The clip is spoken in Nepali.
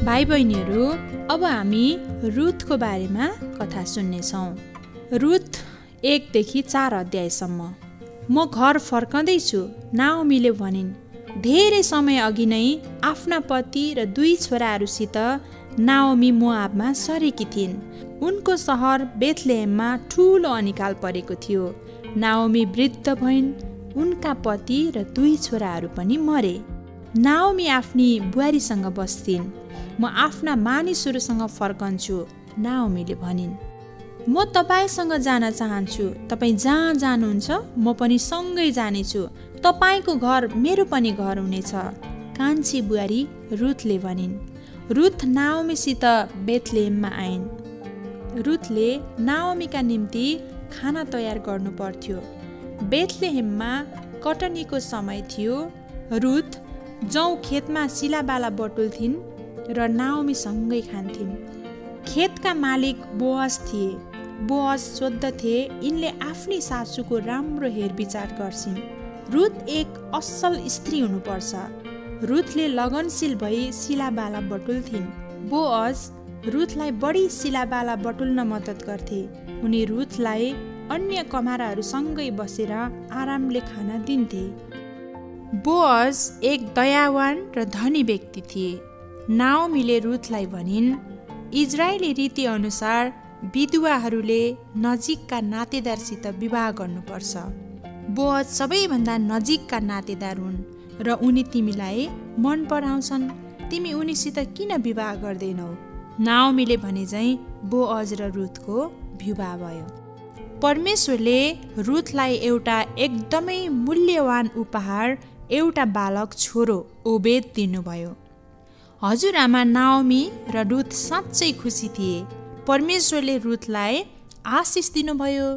भाइ बहिनीहरू, अब हामी रुथको बारेमा कथा सुन्नेछौँ। रुथ 1 देखि 4 अध्यायसम्म। म घर फर्कँदैछु, नाओमीले भनिन्। धेरै समय अघि नै आफ्ना पति र 2 छोराहरूसित नाओमी मोआबमा सरेकी थिइन्। उनको सहर बेथलेहेममा ठुलो अनिकाल परेको थियो। नाओमी वृद्ध भइन्, उनका पति र 2 छोराहरू पनि मरे। नाओमी आफ्नी बुहारीसँग बस्थिन्। म आफ्ना मानिसहरूसँग फर्कन्छु, नाओमीले भनिन्। म तपाईसँग जान चाहन्छु, तपाईँ जहाँ जानुहुन्छ म पनि सँगै जानेछु। तपाईँको घर मेरो पनि घर हुनेछ, कान्छी बुहारी रुथले भनिन्। रुथ नाओमीसित बेथलेहेममा आइन्। रुथले नाओमीका निम्ति खाना तयार गर्नु पर्थ्यो। बेथलेहेममा कटनीको समय थियो। रुथ जौँ खेतमा सिलाबाला बटुल्थिन् र नाओमीसँगै खान्थिन्। खेतका मालिक बोअज थिए। बोअज सोद्धथे यिनले आफ्नी सासूको राम्रो हेरविचार गर्छिन्। रुथ एक असल स्त्री हुनुपर्छ। रुथले लगनशील भई सिलाबाला बटुल्थिन्। बोअज रुथलाई बढी सिलाबाला बटुल्न मद्दत गर्थे। उनी रुथलाई अन्य कमाराहरूसँगै बसेर आरामले खाना दिन्थे। बोअज एक दयावान र धनी व्यक्ति थिए। नाओमीले रुथलाई भनिन्, इजरायली रीति अनुसार विधुवाहरूले नजिकका नातेदारसित विवाह गर्नुपर्छ। बोअज सबैभन्दा नजिकका नातेदार हुन् र उनी तिमीलाई मन पराउँछन्। तिमी उनीसित किन विवाह गर्दैनौ? नाओमीले भने चाहिँ बोअज र रुथको विवाह भयो। परमेश्वरले रुथलाई एउटा एकदमै मूल्यवान उपहार, एउटा बालक छोरो ओबेद दिनुभयो। हजुरआमा नाओमी र रुथ साँच्चै खुसी थिए। परमेश्वरले रुथलाई आशिष दिनुभयो।